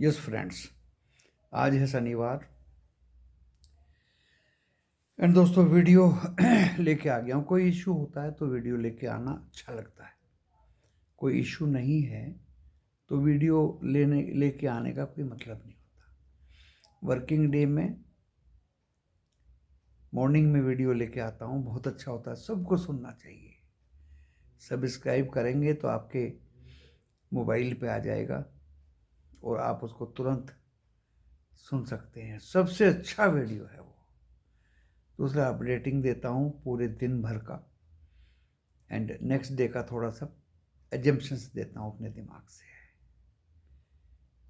Yes friends, आज है शनिवार एंड दोस्तों वीडियो लेके आ गया हूँ। कोई इशू होता है तो वीडियो लेके आना अच्छा लगता है। कोई इशू नहीं है तो वीडियो लेके आने का कोई मतलब नहीं होता। वर्किंग डे में मॉर्निंग में वीडियो लेके आता हूँ, बहुत अच्छा होता है, सबको सुनना चाहिए। सब्सक्राइब करेंगे तो आपके मोबाइल पे आ जाएगा और आप उसको तुरंत सुन सकते हैं। सबसे अच्छा वीडियो है वो। दूसरा अपडेटिंग देता हूँ पूरे दिन भर का एंड नेक्स्ट डे का थोड़ा सा एजम्पशंस देता हूँ अपने दिमाग से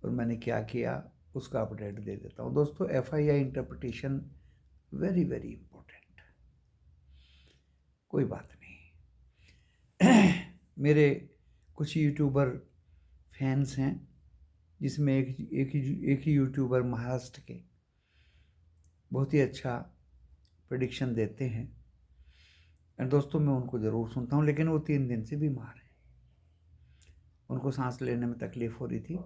और मैंने क्या किया उसका अपडेट दे देता हूँ। दोस्तों FII interpretation very very important. कोई बात नहीं मेरे कुछ यूट्यूबर फैंस हैं जिसमें एक ही यूट्यूबर महाराष्ट्र के बहुत ही अच्छा प्रेडिक्शन देते हैं एंड दोस्तों मैं उनको ज़रूर सुनता हूँ, लेकिन वो 3 दिन से बीमार हैं। उनको सांस लेने में तकलीफ़ हो रही थी।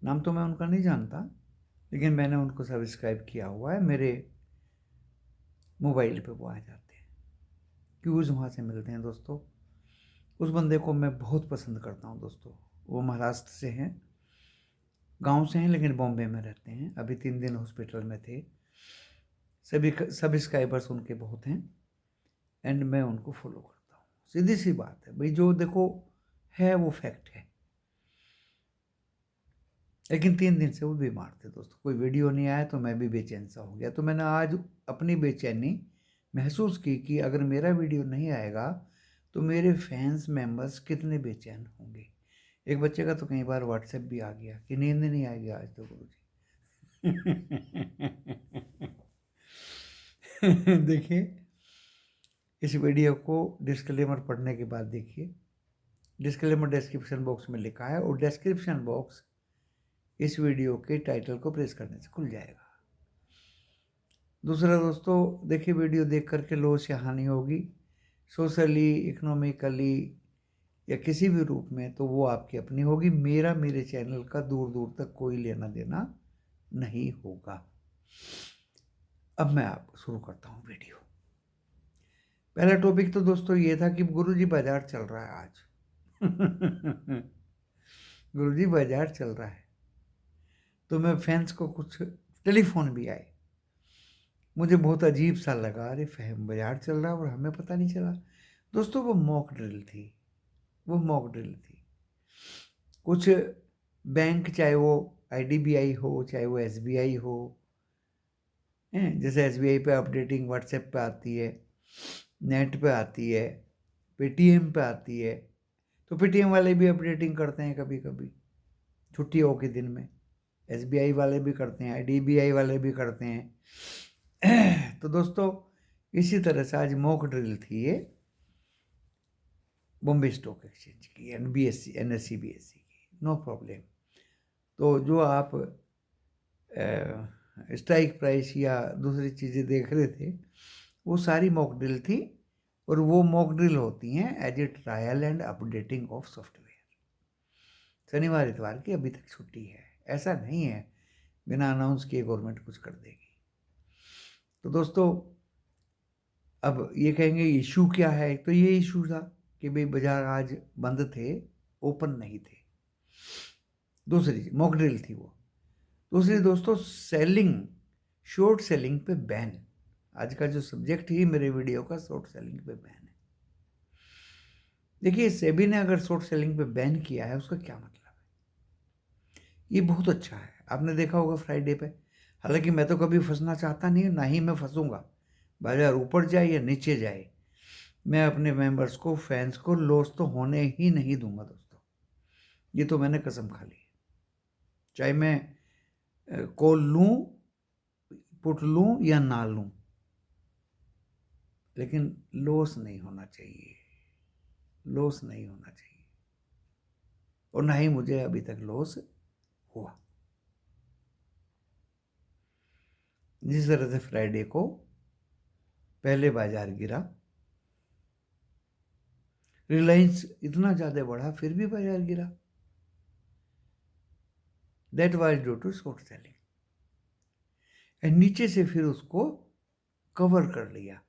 नाम तो मैं उनका नहीं जानता, लेकिन मैंने उनको सब्सक्राइब किया हुआ है। मेरे मोबाइल पे वो आ जाते हैं, क्यूज़ वहाँ से मिलते हैं। दोस्तों उस बंदे को मैं बहुत पसंद करता हूँ। दोस्तों वो महाराष्ट्र से हैं, गांव से हैं, लेकिन बॉम्बे में रहते हैं। अभी 3 दिन हॉस्पिटल में थे। सभी सब्सक्राइबर्स उनके बहुत हैं एंड मैं उनको फॉलो करता हूँ। सीधी सी बात है भाई, जो देखो है वो फैक्ट है। लेकिन 3 दिन से वो बीमार थे। दोस्तों कोई वीडियो नहीं आया तो मैं भी बेचैन सा हो गया। तो मैंने आज अपनी बेचैनी महसूस की कि अगर मेरा वीडियो नहीं आएगा तो मेरे फैंस मेंबर्स कितने बेचैन होंगे। एक बच्चे का तो कई बार व्हाट्सएप भी आ गया कि नींद नहीं आएगी आज तो गुरुजी। देखिए इस वीडियो को डिस्क्लेमर पढ़ने के बाद देखिए। डिस्क्लेमर डिस्क्रिप्शन बॉक्स में लिखा है और डिस्क्रिप्शन बॉक्स इस वीडियो के टाइटल को प्रेस करने से खुल जाएगा। दूसरा दोस्तों देखिए, वीडियो देख करके लॉस या हानि होगी सोशली, इकोनॉमिकली या किसी भी रूप में, तो वो आपकी अपनी होगी। मेरे चैनल का दूर दूर तक कोई लेना देना नहीं होगा। अब मैं आप शुरू करता हूँ वीडियो। पहला टॉपिक तो दोस्तों ये था कि गुरुजी बाजार चल रहा है आज। गुरुजी बाजार चल रहा है तो मैं फैंस को कुछ टेलीफोन भी आए। मुझे बहुत अजीब सा लगा, अरे फहम बाजार चल रहा और हमें पता नहीं चला। दोस्तों वो मॉक ड्रिल थी, वो मॉक ड्रिल थी। कुछ बैंक, चाहे वो IDBI हो चाहे वो SBI हो, जैसे SBI पे अपडेटिंग व्हाट्सएप पे आती है, नेट पे आती है, पेटीएम पे आती है। तो पेटीएम वाले भी अपडेटिंग करते हैं कभी कभी छुट्टियों के दिन में। SBI वाले भी करते हैं, IDBI वाले भी करते हैं। तो दोस्तों इसी तरह से आज मॉक ड्रिल थी ये बॉम्बे स्टॉक एक्सचेंज की, NSE BSE की। No problem. तो जो आप स्ट्राइक प्राइस या दूसरी चीज़ें देख रहे थे वो सारी मॉक ड्रिल थी और वो मॉक ड्रिल होती हैं as a trial and updating of software. शनिवार इतवार की अभी तक छुट्टी है, ऐसा नहीं है बिना अनाउंस किए गवर्नमेंट कुछ कर देगी। तो दोस्तों अब ये कहेंगे इशू क्या है, तो ये इशू था कि भाई बाजार आज बंद थे, ओपन नहीं थे। दूसरी मॉक ड्रिल थी वो। दूसरी दोस्तों सेलिंग, शॉर्ट सेलिंग पे बैन। आज का जो सब्जेक्ट ही मेरे वीडियो का शॉर्ट सेलिंग पे बैन है। देखिए सेबी ने अगर शॉर्ट सेलिंग पे बैन किया है उसका क्या मतलब है? ये बहुत अच्छा है। आपने देखा होगा फ्राइडे पे, हालांकि मैं तो कभी फंसना चाहता नहीं, ना ही मैं फंसूंगा। बाजार ऊपर जाए या नीचे जाए, मैं अपने मेंबर्स को, फैंस को लॉस तो होने ही नहीं दूंगा दोस्तों। ये तो मैंने कसम खा ली है। चाहे मैं कॉल लूं, पुट लूं या ना लूं, लेकिन लॉस नहीं होना चाहिए। लॉस नहीं होना चाहिए और ना ही मुझे अभी तक लॉस हुआ। जिस तरह से फ्राइडे को पहले बाजार गिरा, रिलायंस इतना ज़्यादा बढ़ा फिर भी बाजार गिरा। That was due to short selling. And नीचे से फिर उसको कवर कर लिया,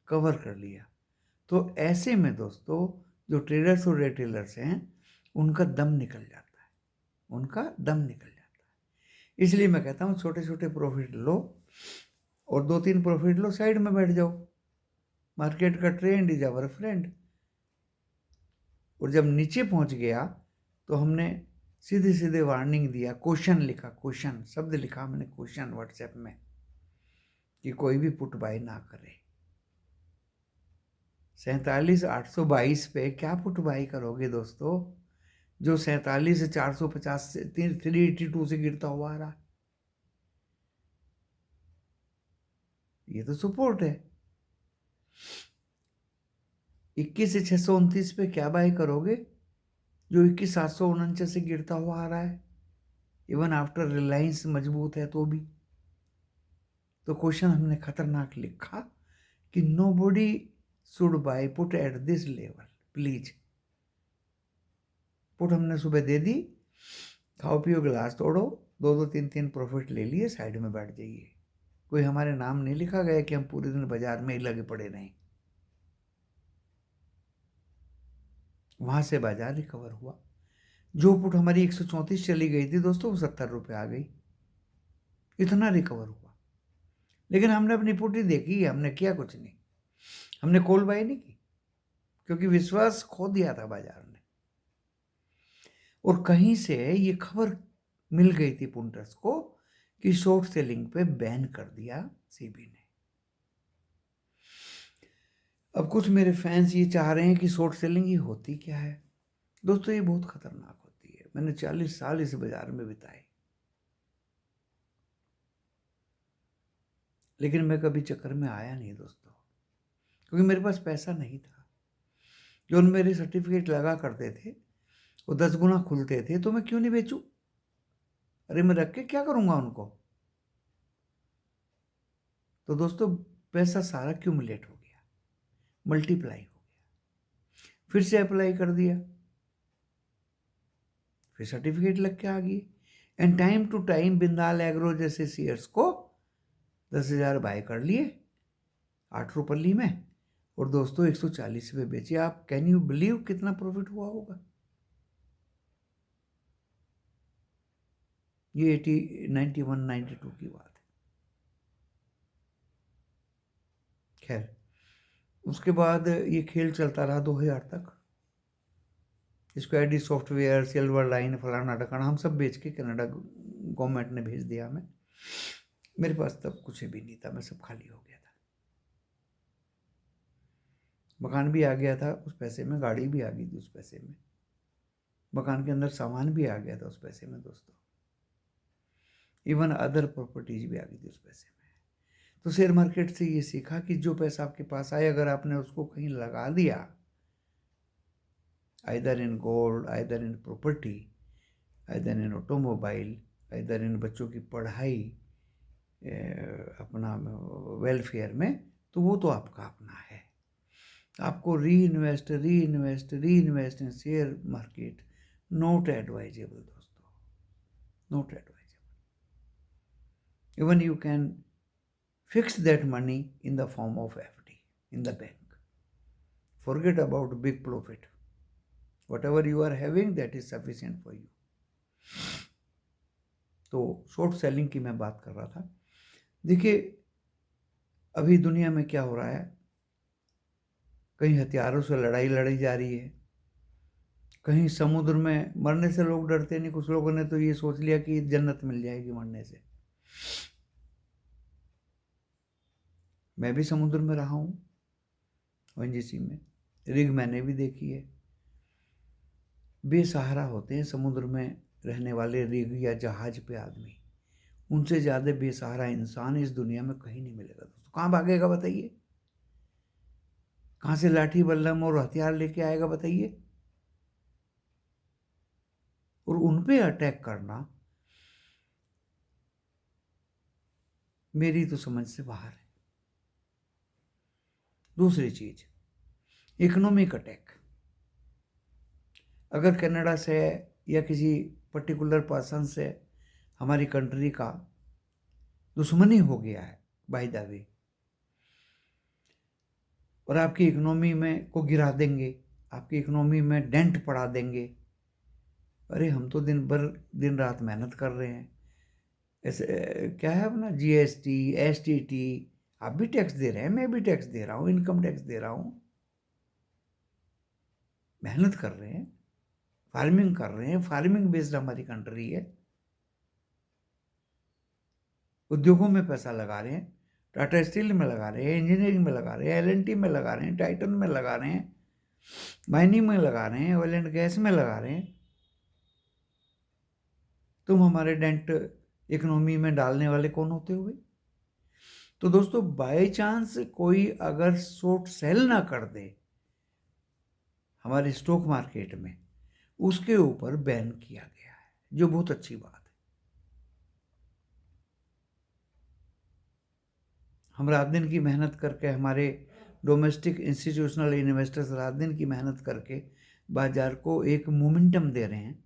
कवर कर लिया। तो ऐसे में दोस्तों जो ट्रेडर्स और रिटेलर्स हैं उनका दम निकल जाता है, उनका दम निकल जाता है। इसलिए मैं कहता हूँ छोटे छोटे प्रॉफिट लो और 2-3 प्रॉफिट लो, साइड में बैठ जाओ। मार्केट का ट्रेंड इज आवर फ्रेंड। और जब नीचे पहुंच गया तो हमने सीधे सीधे वार्निंग दिया, क्वेश्चन लिखा, क्वेश्चन शब्द लिखा मैंने, क्वेश्चन व्हाट्सएप में, कि कोई भी पुट बाय ना करे। 47,822 पे क्या पुट बाई करोगे दोस्तों, जो 47,450 से 382 से गिरता हुआ आ रहा। ये तो सपोर्ट है। 21,629 पे क्या बाई करोगे, जो 21,749 से गिरता हुआ आ रहा है, इवन आफ्टर रिलायंस मजबूत है तो भी। तो क्वेश्चन हमने खतरनाक लिखा कि nobody should buy put at this level please. Put हमने सुबह दे दी, खाओ पियो गिलास तोड़ो, 2-3 प्रॉफिट ले लिए, साइड में बैठ जाइए। कोई हमारे नाम नहीं लिखा गया कि हम पूरे दिन बाजार में ही लगे पड़े रहें। वहां से बाजार रिकवर हुआ। जो पुट हमारी 134 चली गई थी दोस्तों, वो 70 रुपये आ गई। इतना रिकवर हुआ। लेकिन हमने अपनी पुट ही देखी, हमने किया कुछ नहीं, हमने कॉल बाय नहीं की, क्योंकि विश्वास खो दिया था बाजार ने। और कहीं से ये खबर मिल गई थी पुंटर्स को कि शॉर्ट सेलिंग पे बैन कर दिया सेबी ने। अब कुछ मेरे फैंस ये चाह रहे हैं कि शॉर्ट सेलिंग ही होती क्या है। दोस्तों ये बहुत खतरनाक होती है। मैंने 40 साल इस बाजार में बिताए, लेकिन मैं कभी चक्कर में आया नहीं दोस्तों, क्योंकि मेरे पास पैसा नहीं था। जो मेरे सर्टिफिकेट लगा करते थे वो 10 गुना खुलते थे, तो मैं क्यों नहीं बेचूं? अरे मैं रख के क्या करूंगा उनको? तो दोस्तों पैसा सारा क्यूमुलेट हो गया, मल्टीप्लाई हो गया। फिर से अप्लाई कर दिया, फिर सर्टिफिकेट लग के आ गई। And time to time Bindal Agro जैसे शेयर्स को 10,000 बाय कर लिए 8 रुपये में, और दोस्तों 140 पे बेचे। आप कैन यू बिलीव कितना प्रॉफिट हुआ होगा? ये 91-92 की बात है। खैर उसके बाद ये खेल चलता रहा 2000 तक। स्क्वाडी सॉफ्टवेयर, सिल्वर लाइन, फलाना ढकाना, हम सब बेच के कनाडा गवर्नमेंट ने भेज दिया हमें। मेरे पास तब कुछ भी नहीं था, मैं सब खाली हो गया था। मकान भी आ गया था उस पैसे में, गाड़ी भी आ गई थी उस पैसे में, मकान के अंदर सामान भी आ गया था उस पैसे में दोस्तों, इवन अदर प्रॉपर्टीज भी आ गई थी उस पैसे में। तो शेयर मार्केट से ये सीखा कि जो पैसा आपके पास आए, अगर आपने उसको कहीं लगा दिया, either in gold, either in property, either in automobile, either in बच्चों की पढ़ाई, अपना वेलफेयर में, तो वो तो आपका अपना है। आपको reinvest in share market not advisable दोस्तों, not advisable. Even you can fix that money in the form of FD in the bank. Forget about big profit. Whatever you are having, that is sufficient for you. तो short selling की मैं बात कर रहा था। देखिए अभी दुनिया में क्या हो रहा है, कहीं हथियारों से लड़ाई लड़ी जा रही है, कहीं समुद्र में मरने से लोग डरते नहीं। कुछ लोगों ने तो ये सोच लिया कि जन्नत मिल जाएगी मरने से। मैं भी समुद्र में रहा हूँ, ओएनजीसी में, रिग मैंने भी देखी है। बेसहारा होते हैं समुद्र में रहने वाले रिग या जहाज पे आदमी, उनसे ज़्यादा बेसहारा इंसान इस दुनिया में कहीं नहीं मिलेगा दोस्तों। कहाँ भागेगा बताइए? कहाँ से लाठी बल्लम और हथियार लेके आएगा बताइए? और उन पे अटैक करना मेरी तो समझ से बाहर है। दूसरी चीज, इकोनॉमिक अटैक। अगर कनाडा से या किसी पर्टिकुलर पर्सन से हमारी कंट्री का दुश्मनी हो गया है बाय द वे, और आपकी इकोनॉमी में को गिरा देंगे, आपकी इकोनॉमी में डेंट पड़ा देंगे। अरे हम तो दिन रात मेहनत कर रहे हैं। ऐसे क्या है अपना GST, STT, आप भी टैक्स दे रहे हैं, मैं भी टैक्स दे रहा हूँ, इनकम टैक्स दे रहा हूँ, मेहनत कर रहे हैं, फार्मिंग कर रहे हैं, फार्मिंग बेस्ड हमारी कंट्री है, उद्योगों में पैसा लगा रहे हैं, टाटा स्टील में लगा रहे हैं, इंजीनियरिंग में लगा रहे हैं, LNT में लगा रहे हैं, टाइटन में लगा रहे हैं, माइनिंग में लगा रहे हैं, ऑयल एंड गैस में लगा रहे हैं। तुम हमारे डेंट इकोनॉमी में डालने वाले कौन होते हुए? तो दोस्तों बाय चांस कोई अगर शॉर्ट सेल ना कर दे हमारे स्टॉक मार्केट में, उसके ऊपर बैन किया गया है, जो बहुत अच्छी बात है। हम रात दिन की मेहनत करके, हमारे डोमेस्टिक इंस्टीट्यूशनल इन्वेस्टर्स रात दिन की मेहनत करके बाजार को एक मोमेंटम दे रहे हैं,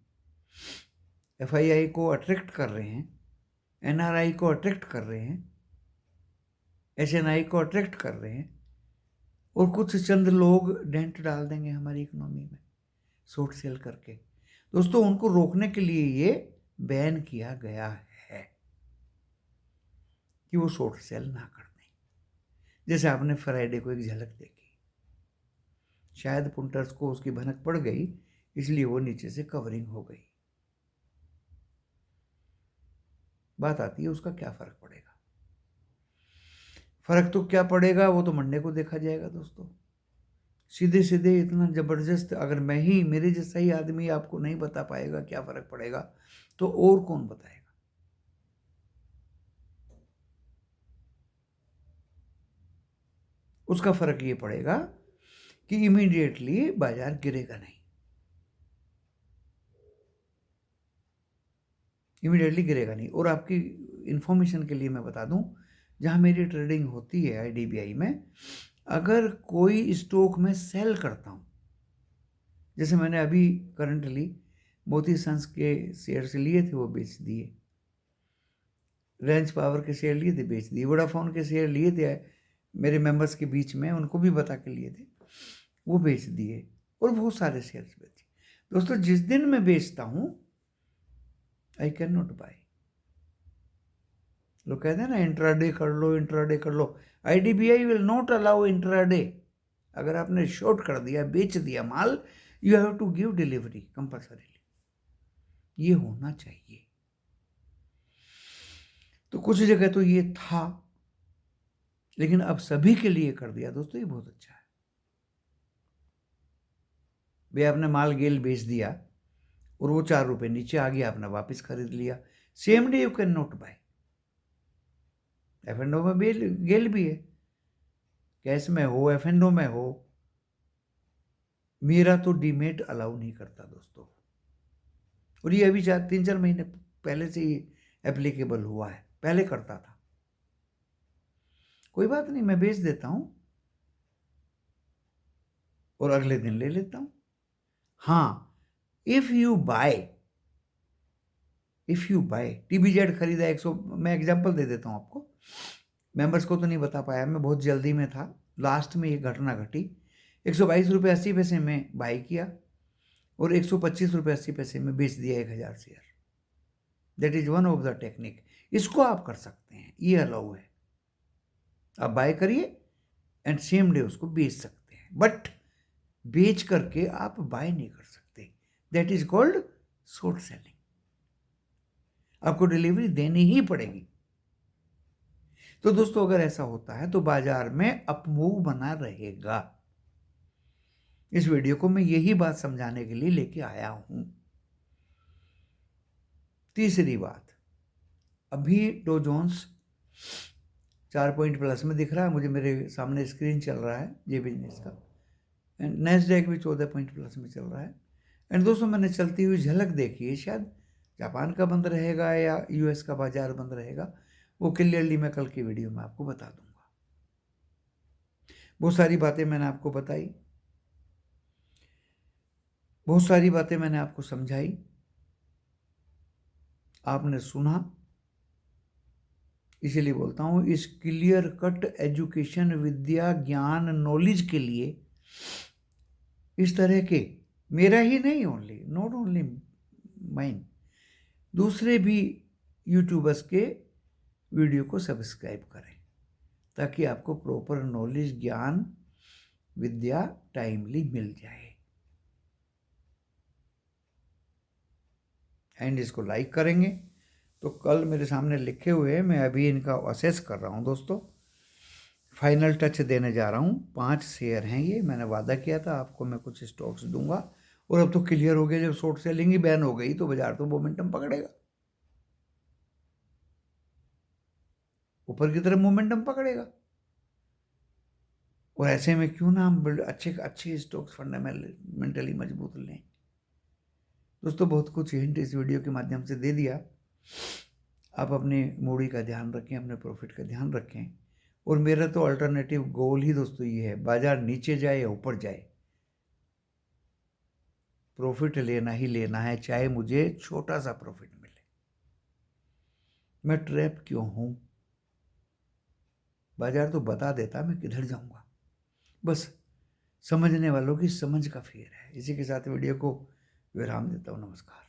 FII को अट्रैक्ट कर रहे हैं, NRI को अट्रैक्ट कर रहे हैं, HNI को अट्रैक्ट कर रहे हैं, और कुछ चंद लोग डेंट डाल देंगे हमारी इकोनॉमी में शॉर्ट सेल करके। दोस्तों उनको रोकने के लिए ये बैन किया गया है कि वो शॉर्ट सेल ना कर दें। जैसे आपने फ्राइडे को एक झलक देखी, शायद पुंटर्स को उसकी भनक पड़ गई, इसलिए वो नीचे से कवरिंग हो गई। बात आती है उसका क्या फर्क पड़ेगा? फर्क तो क्या पड़ेगा, वो तो मंडे को देखा जाएगा दोस्तों। सीधे सीधे इतना जबरदस्त, अगर मैं ही, मेरे जैसा ही आदमी आपको नहीं बता पाएगा क्या फर्क पड़ेगा, तो और कौन बताएगा? उसका फर्क ये पड़ेगा कि इमीडिएटली बाजार गिरेगा नहीं, इमीडिएटली गिरेगा नहीं। और आपकी इंफॉर्मेशन के लिए मैं बता दूं, जहां मेरी ट्रेडिंग होती है IDBI में, अगर कोई स्टॉक में सेल करता हूं, जैसे मैंने अभी करंटली मोती सन्स के शेयर्स लिए थे, वो बेच दिए, रेंज पावर के शेयर लिए थे, बेच दिए, वोडाफोन के शेयर लिए थे मेरे मेंबर्स के बीच में, उनको भी बता के लिए थे, वो बेच दिए, और बहुत सारे शेयर्स बेचे। दोस्तों जिस दिन मैं बेचता हूं, आई कैन नॉट बाय। लोग कहते हैं ना इंट्राडे कर लो, इंट्राडे कर लो। IDBI will not allow intraday. अगर आपने शॉर्ट कर दिया, बेच दिया माल, you have to give delivery compulsorily, ये होना चाहिए। तो कुछ जगह तो ये था, लेकिन अब सभी के लिए कर दिया दोस्तों, ये बहुत अच्छा है। भाई आपने माल गेल बेच दिया और वो 4 रुपए नीचे आ गया, आपने वापस खरीद लिया, same day you can not buy. F&O में भी गेल भी है, कैश में हो, F&O में हो। मेरा तो डीमेट अलाउ नहीं करता दोस्तों, और ये अभी 3-4 महीने पहले से ही एप्लीकेबल हुआ है, पहले करता था। कोई बात नहीं, मैं बेच देता हूं और अगले दिन ले लेता हूं। हाँ, इफ यू बाय TBZ खरीदा 100, मैं एग्जांपल दे देता हूं आपको, मेंबर्स को तो नहीं बता पाया, मैं बहुत जल्दी में था, लास्ट में ये घटना घटी। 122 रुपये 80 पैसे में बाई किया और 125 रुपये 80 पैसे में बेच दिया 1000 share. That is one of the technique, इसको आप कर सकते हैं, ये अलाउ है। आप बाय करिए एंड सेम डे उसको बेच सकते हैं, बट बेच करके आप बाय नहीं कर सकते, that is called short selling. आपको डिलीवरी देनी ही पड़ेगी। तो दोस्तों अगर ऐसा होता है तो बाजार में अपमूव बना रहेगा। इस वीडियो को मैं यही बात समझाने के लिए लेके आया हूं। तीसरी बात, अभी डो जोन्स 4 पॉइंट प्लस में दिख रहा है मुझे, मेरे सामने स्क्रीन चल रहा है ये बिजनेस का। एंड नैस्डैक भी 14 पॉइंट प्लस में चल रहा है। एंड दोस्तों मैंने चलती हुई झलक देखी है, शायद जापान का बंद रहेगा या US का बाजार बंद रहेगा, वो क्लियरली मैं कल की वीडियो में आपको बता दूंगा। बहुत सारी बातें मैंने आपको बताई, बहुत सारी बातें मैंने आपको समझाई, आपने सुना, इसीलिए बोलता हूँ इस क्लियर कट एजुकेशन, विद्या, ज्ञान, नॉलेज के लिए इस तरह के, मेरा ही नहीं ओनली, नॉट ओनली माइन, दूसरे भी यूट्यूबर्स के वीडियो को सब्सक्राइब करें, ताकि आपको प्रॉपर नॉलेज, ज्ञान, विद्या टाइमली मिल जाए। एंड इसको लाइक करेंगे तो कल मेरे सामने लिखे हुए हैं, मैं अभी इनका असेस कर रहा हूँ दोस्तों, फाइनल टच देने जा रहा हूँ। 5 शेयर हैं ये, मैंने वादा किया था आपको मैं कुछ स्टॉक्स दूंगा, और अब तो क्लियर हो गया, जब शॉर्ट सेलिंग ही बैन हो गई तो बाजार तो मोमेंटम पकड़ेगा, ऊपर की तरफ मोमेंटम पकड़ेगा। और ऐसे में क्यों ना हम अच्छे अच्छे स्टॉक्स फंडामेंटली मजबूत लें। दोस्तों बहुत कुछ हिंट इस वीडियो के माध्यम से दे दिया। आप अपने मूडी का ध्यान रखें, अपने प्रॉफिट का ध्यान रखें, और मेरा तो अल्टरनेटिव गोल ही दोस्तों ये है, बाजार नीचे जाए या ऊपर जाए, प्रॉफिट लेना ही लेना है, चाहे मुझे छोटा सा प्रॉफिट मिले। मैं ट्रैप क्यों हूं, बाजार तो बता देता मैं किधर जाऊंगा, बस समझने वालों की समझ का फेर है। इसी के साथ वीडियो को विराम देता हूं। नमस्कार।